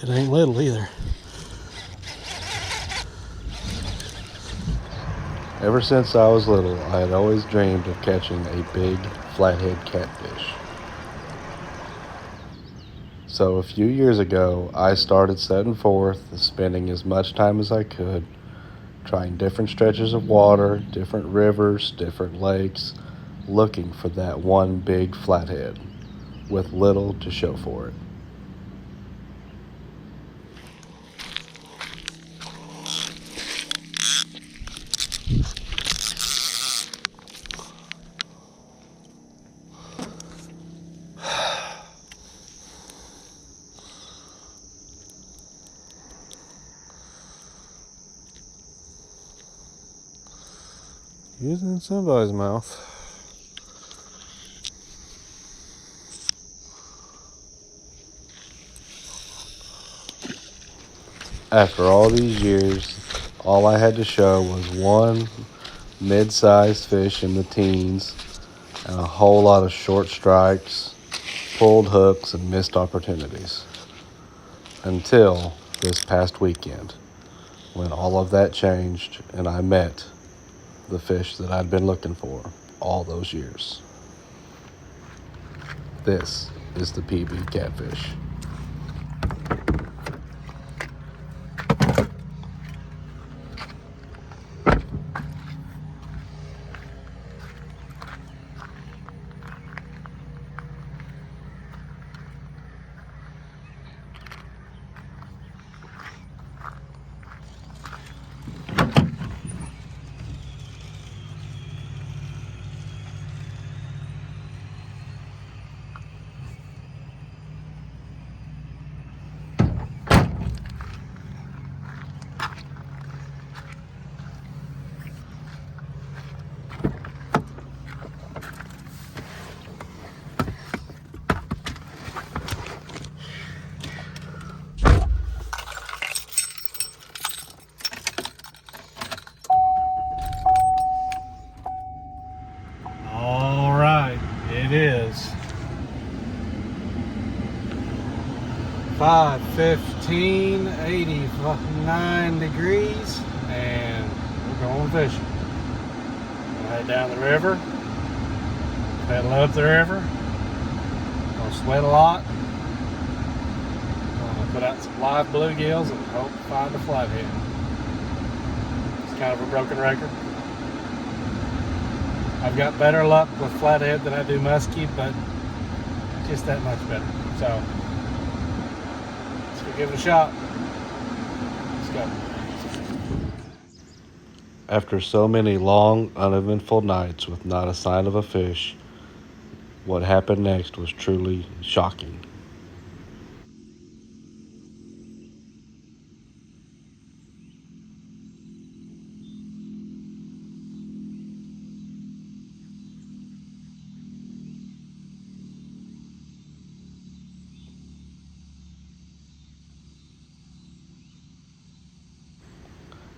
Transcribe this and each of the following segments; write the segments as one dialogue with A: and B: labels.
A: It ain't little either.
B: Ever since I was little, I had always dreamed of catching a big flathead catfish. So a few years ago, I started setting forth, spending as much time as I could, trying different stretches of water, different rivers, different lakes, looking for that one big flathead, with little to show for it.
A: Using somebody's mouth.
B: After all these years, all I had to show was one mid-sized fish in the teens and a whole lot of short strikes, pulled hooks, and missed opportunities. Until this past weekend, when all of that changed and I met the fish that I'd been looking for all those years. This is the PB catfish.
A: All right, it is 5:15, 89 degrees, and we're going fishing. We'll head down the river, pedal up the river. Gonna sweat a lot. Gonna put out some live bluegills and hope to find a flathead. It's kind of a broken record. I've got better luck with flathead than I do muskie, but just that much better. So let's go give it a shot. Let's go.
B: After so many long, uneventful nights with not a sign of a fish, what happened next was truly shocking.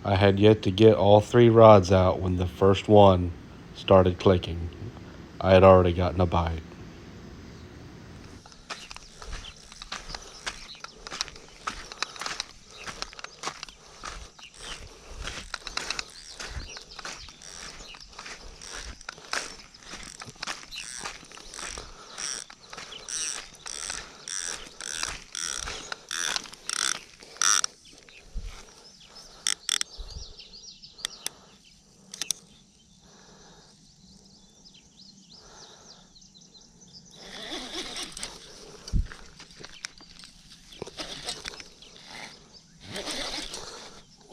B: I had yet to get all three rods out when the first one started clicking. I had already gotten a bite.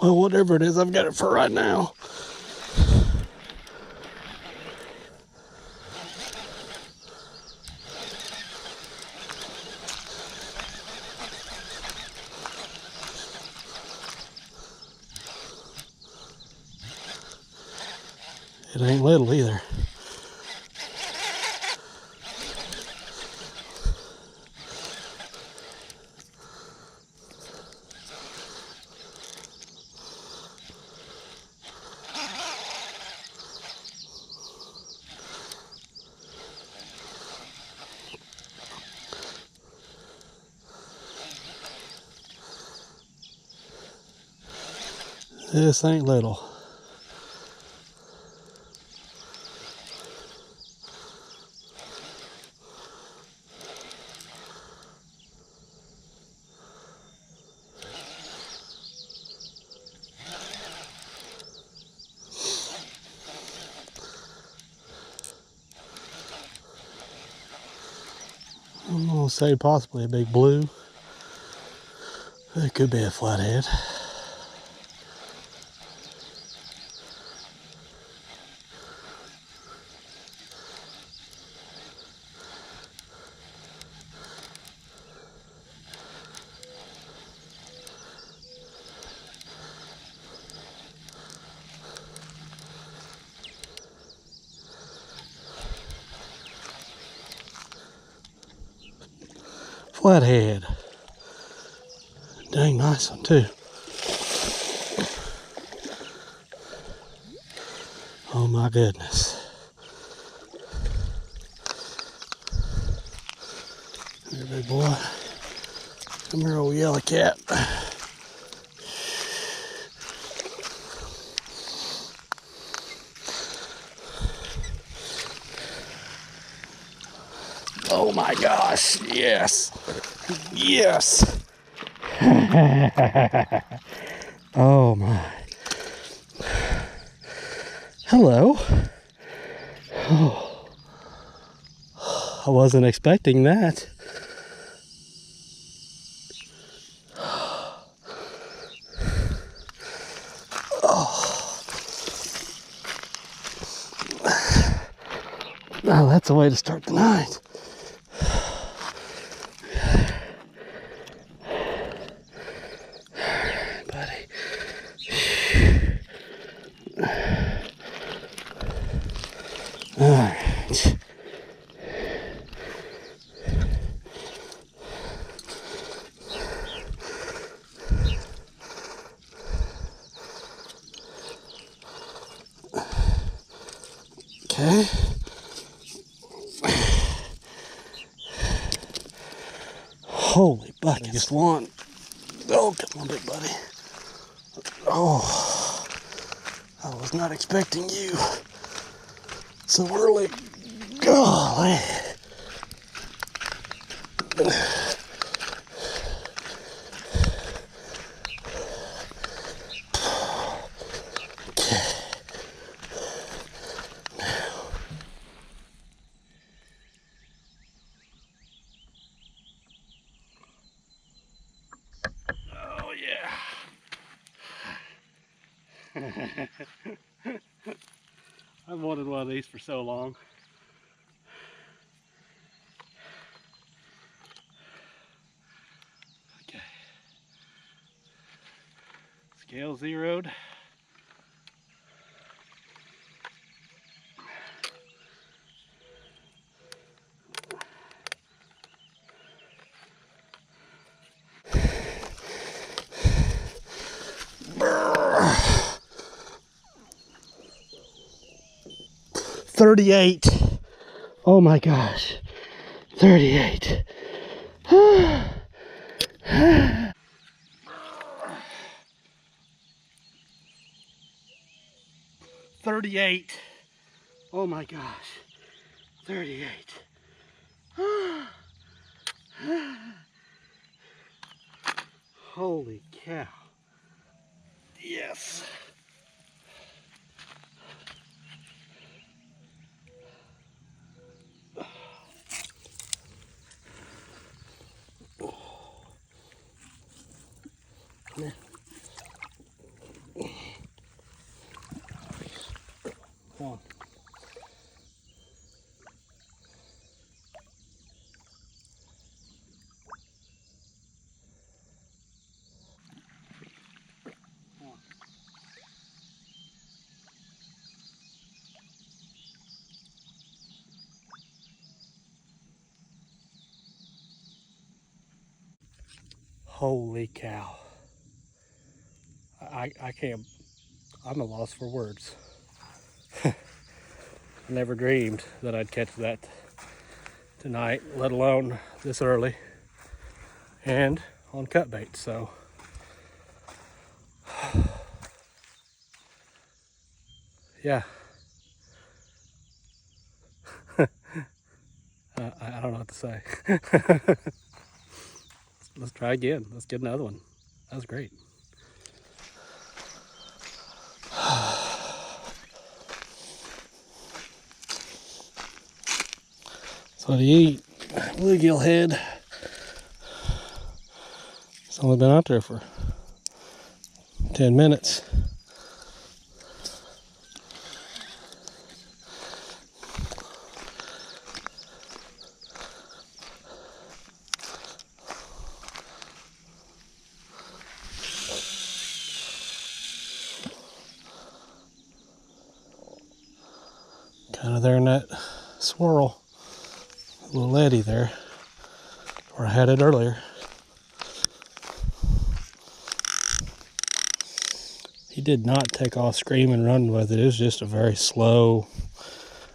A: Well, whatever it is, I've got it for right now. It ain't little either. This ain't little. I'm gonna say possibly a big blue. It could be a flathead. Flathead. Dang nice one too. Oh my goodness. Come here, big boy. Come here, old yellow cat. Oh my gosh, yes. Yes. Oh my. Hello. Oh. I wasn't expecting that. Oh, that's a way to start the night. Buddy. All right. Okay. Holy bucket. Just one. Oh, come on, big buddy. Oh, I was not expecting you so early. Golly. Oh, yeah. I've wanted one of these for so long. Okay. Scale zeroed. Brr. 38. Oh my gosh. 38. 38. Oh my gosh. 38. Holy cow. Yes. Come here. Come on. Holy cow. I can't, I'm a loss for words. I never dreamed that I'd catch that tonight, let alone this early and on cut bait. So Yeah. I don't know what to say. Let's try again. Let's get another one. That was great. So to eat, bluegill head. It's only been out there for 10 minutes. Kind of there in that swirl, a little eddy there, where I had it earlier. He did not take off screaming and run with it. It was just a very slow,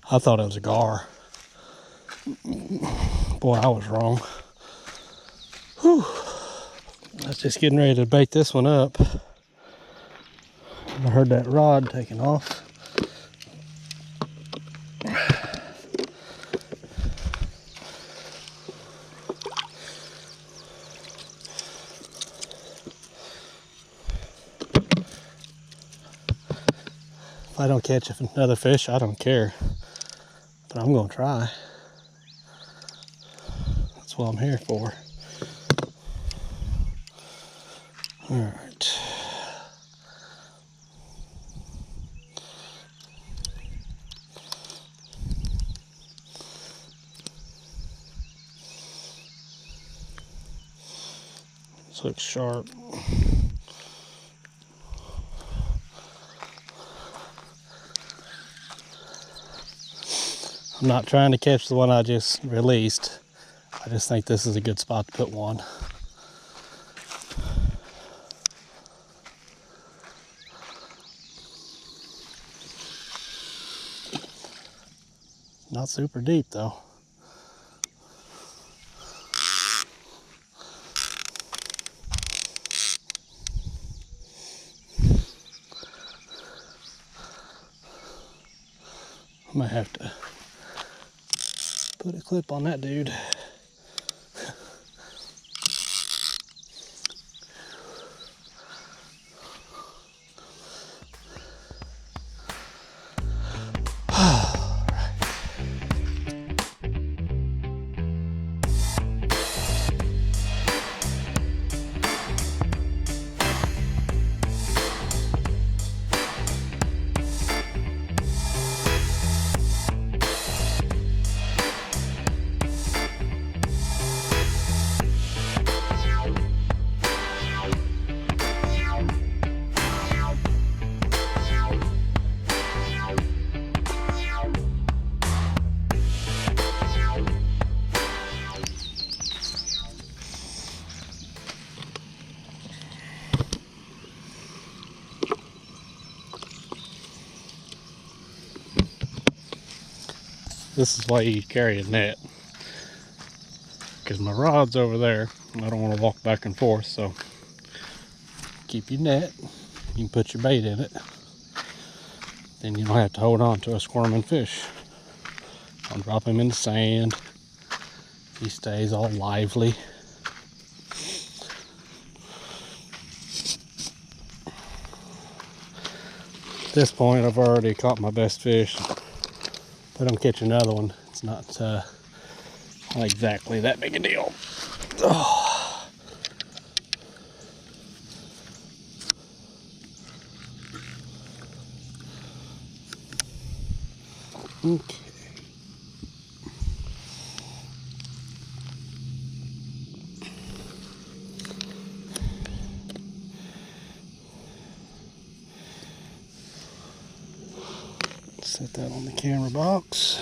A: I thought it was a gar. Boy, I was wrong. Whew. I was just getting ready to bait this one up. I heard that rod taking off. If I don't catch another fish, I don't care. But I'm gonna try. That's what I'm here for. All right. This looks sharp. I'm not trying to catch the one I just released. I just think this is a good spot to put one. Not super deep though. I might have to put a clip on that dude. This is why you carry a net, because my rod's over there and I don't want to walk back and forth. So keep your net, you can put your bait in it, then you don't have to hold on to a squirming fish. I'll drop him in the sand, he stays all lively. At this point I've already caught my best fish. If I don't catch another one, it's not exactly that big a deal. Oh. Okay. Set that on the camera box.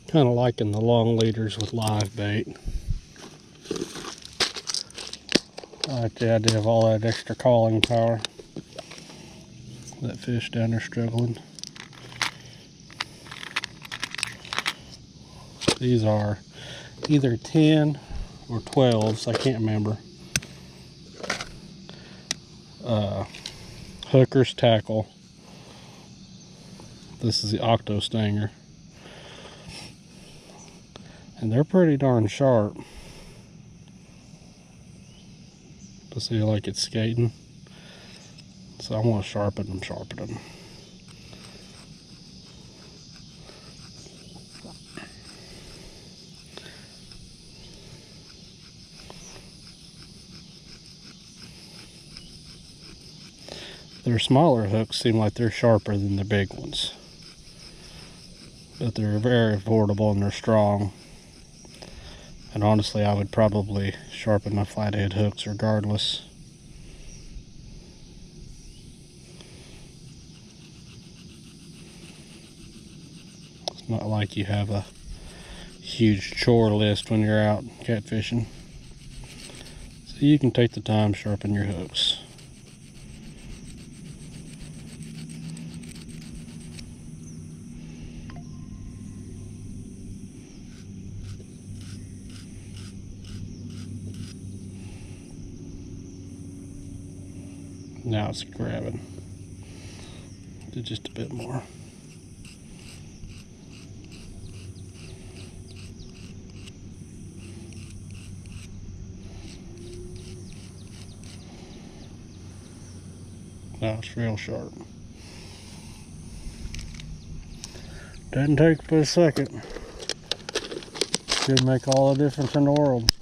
A: Kind of liking the long leaders with live bait. I like the idea of all that extra calling power. That fish down there struggling. These are either 10 or 12s, I can't remember. Hooker's tackle. This is the octo stinger, and they're pretty darn sharp. To see like it's skating, so I want to sharpen them. Their smaller hooks seem like they're sharper than the big ones, but they're very affordable and they're strong. And honestly, I would probably sharpen my flathead hooks regardless. It's not like you have a huge chore list when you're out catfishing, so you can take the time to sharpen your hooks. Now it's grabbing. Do just a bit more. Now it's real sharp. Doesn't take but a second. Could make all the difference in the world.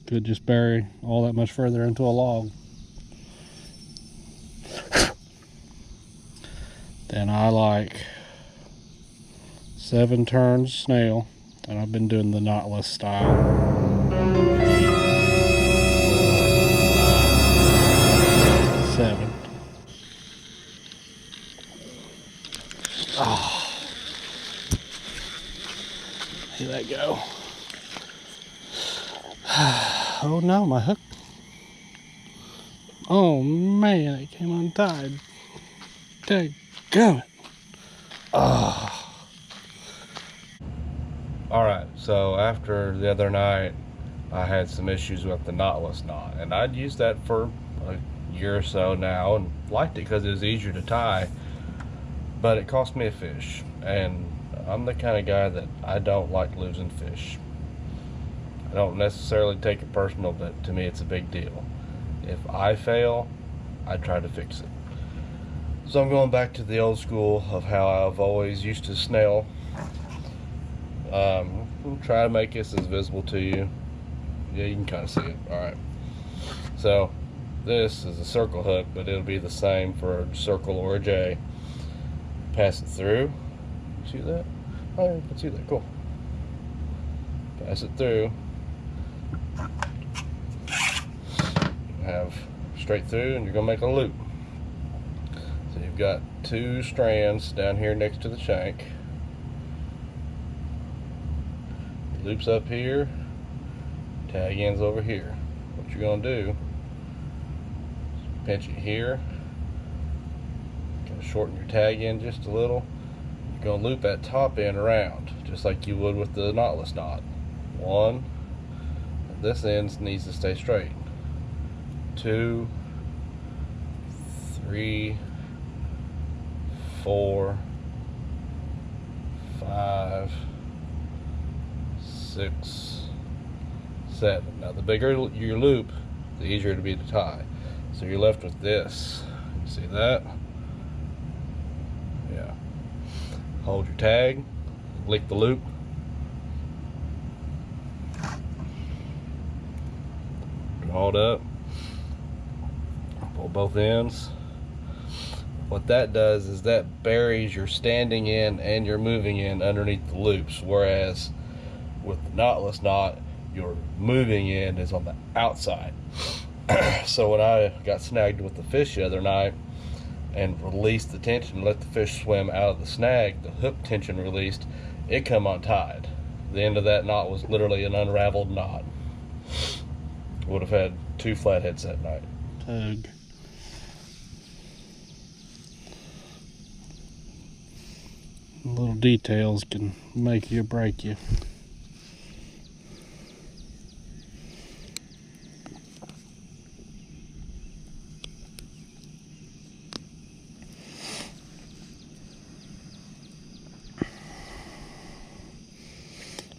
A: Could just bury all that much further into a log. Then I like 7 turns snail, and I've been doing the knotless style. 7. Oh, here that go. Oh no, my hook. Oh man, it came untied. Dadgummit. Oh.
B: Alright, so after the other night, I had some issues with the knotless knot, and I'd used that for a year or so now and liked it because it was easier to tie, but it cost me a fish, and I'm the kind of guy that I don't like losing fish. I don't necessarily take it personal, but to me it's a big deal. If I fail, I try to fix it. So I'm going back to the old school of how I've always used to snail. We'll try to make this as visible to you. Yeah, you can kind of see it. Alright. So this is a circle hook, but it'll be the same for a circle or a J. Pass it through. See that? Oh, yeah, you can see that. Cool. Pass it through. Have straight through, and you're gonna make a loop. So you've got 2 strands down here next to the shank. Loops up here, tag ends over here. What you're gonna do is pinch it here, kind of shorten your tag end just a little. You're gonna loop that top end around just like you would with the knotless knot. 1, this end needs to stay straight. 2, 3, 4, 5, 6, 7. Now the bigger your loop, the easier it'll be to tie. So you're left with this. You see that? Yeah. Hold your tag, lick the loop. Draw it up. Pull both ends. What that does is that buries your standing end and your moving end underneath the loops, whereas with the knotless knot, your moving end is on the outside. So when I got snagged with the fish the other night and released the tension, let the fish swim out of the snag, the hook tension released, it come untied. The end of that knot was literally an unraveled knot. Would have had 2 flatheads that night.
A: Tug. Little details can make you or break you.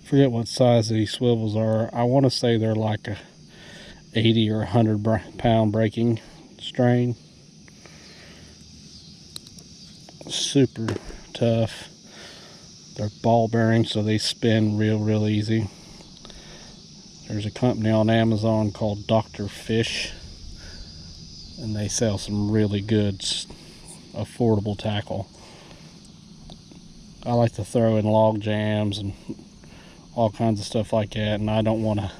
A: Forget what size these swivels are. I want to say they're like a 80 or 100 pound breaking strain. Super tough. They're ball bearings, so they spin real easy. There's a company on Amazon called Dr. Fish, and they sell some really good affordable tackle. I like to throw in log jams and all kinds of stuff like that, and I don't want to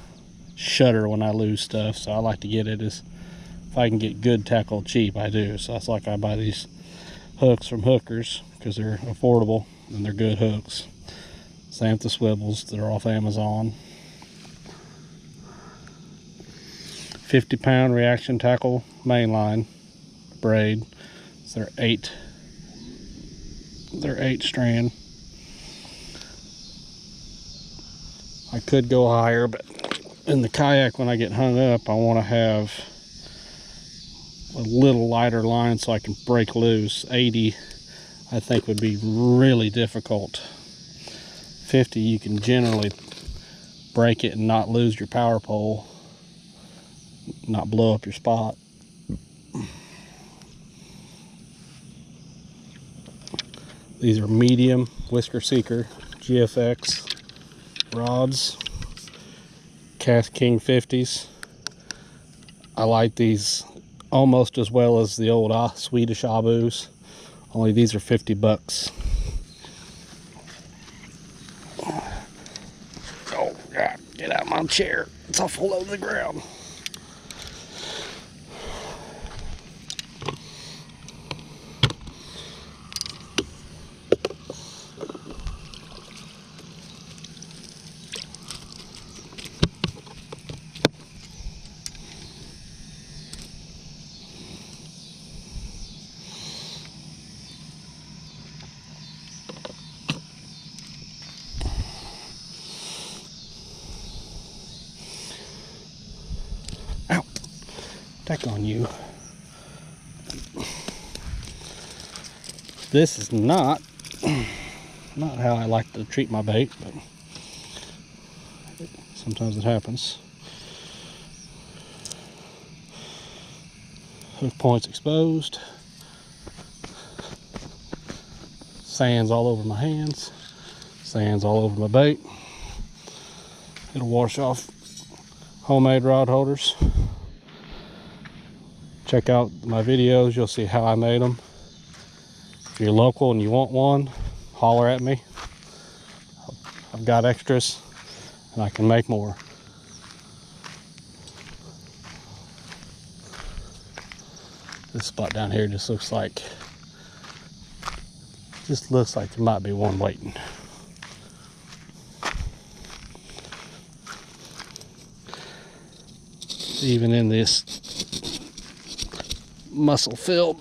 A: shudder when I lose stuff, so I like to get it as, if I can get good tackle cheap, I do. So that's like I buy these hooks from hookers because they're affordable and they're good hooks. Same with the swivels, they're off Amazon. 50-pound reaction tackle mainline braid. So they're 8 strand. I could go higher, but in the kayak when I get hung up, I want to have a little lighter line so I can break loose. 80 I think would be really difficult. 50 you can generally break it and not lose your power pole, not blow up your spot. These are medium Whisker Seeker GFX rods, Kayaking 50s. I like these almost as well as the old Swedish Abus, only these are 50 bucks. Oh God, get out of my chair, it's all full over the ground. Ow, attack on you. This is not how I like to treat my bait, but sometimes it happens. Hook points exposed. Sands all over my hands. Sands all over my bait. It'll wash off homemade rod holders. Check out my videos, you'll see how I made them. If you're local and you want one, holler at me. I've got extras and I can make more. This spot down here just looks like there might be one waiting. Even in this mussel filled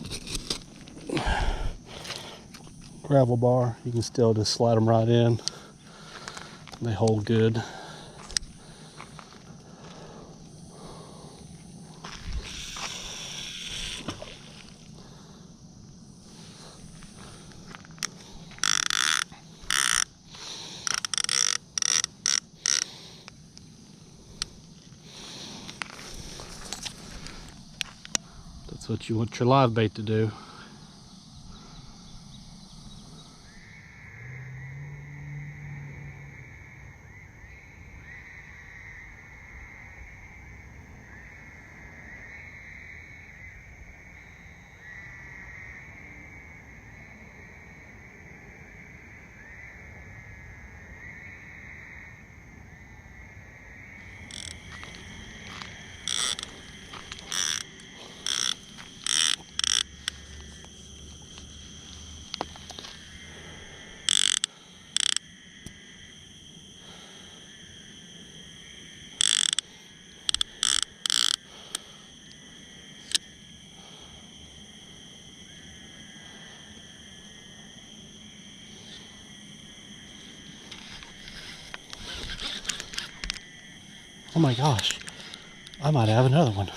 A: gravel bar, you can still just slide them right in. They hold good. That's what you want your live bait to do. Oh my gosh, I might have another one.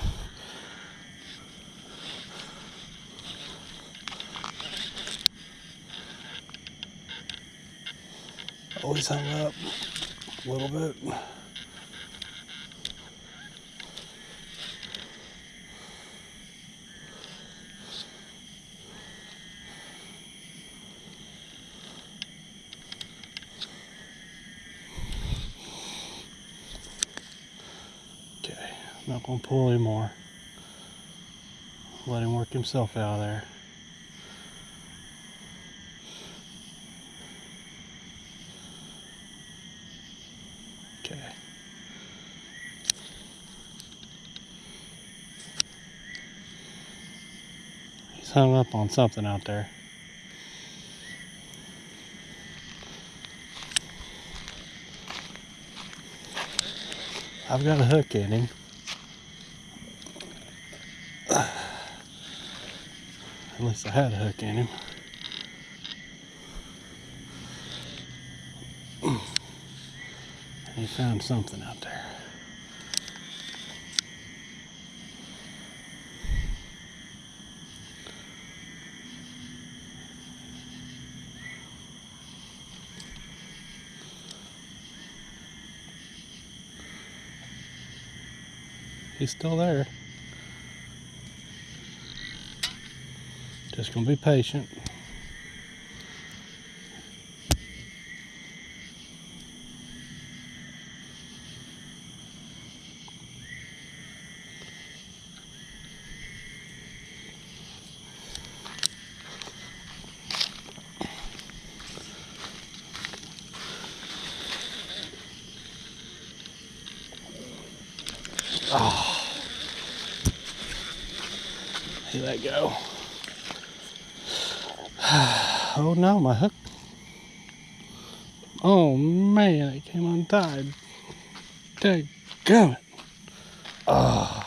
A: Oh, he's hung up. a little bit. Okay, not gonna pull anymore. Let him work himself out of there. Okay. He's hung up on something out there. I've got a hook in him. At least I had a hook in him. He found something out there. He's still there. Just gonna be patient. Oh, he let go. Oh no, my hook. Oh man, it came untied. Dadgummit. Oh.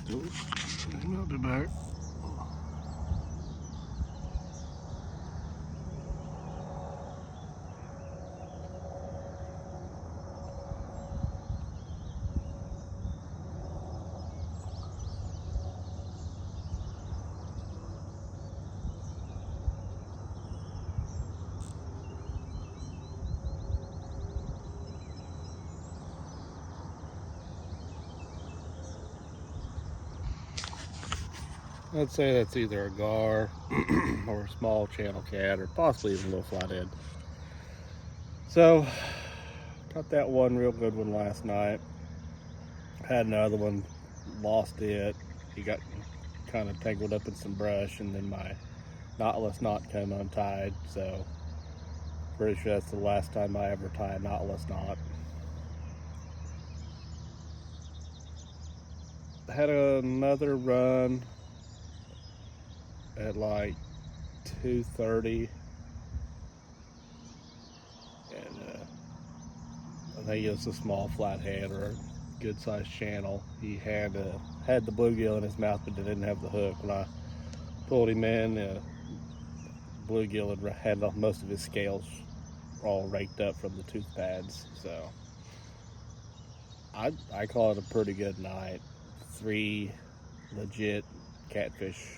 A: I'll be back. I'd say that's either a gar or a small channel cat or possibly even a little flathead. So, got that one real good one last night. Had another one, lost it. He got kind of tangled up in some brush, and then my knotless knot came untied. So, pretty sure that's the last time I ever tie a knotless knot. Had another run at like 2:30, and I think it was a small flathead or a good sized channel. He had the bluegill in his mouth, but didn't have the hook. When I pulled him in, bluegill had most of his scales all raked up from the tooth pads. So I call it a pretty good night. 3 legit catfish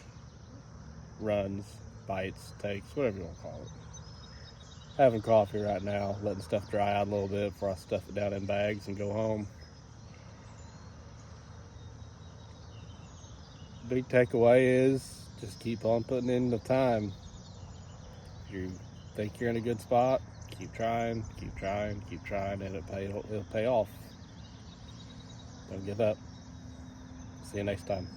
A: runs, bites, takes, whatever you want to call it. Having coffee right now, letting stuff dry out a little bit before I stuff it down in bags and go home. Big takeaway is just keep on putting in the time. If you think you're in a good spot, keep trying, and it'll pay off. Don't give up. See you next time.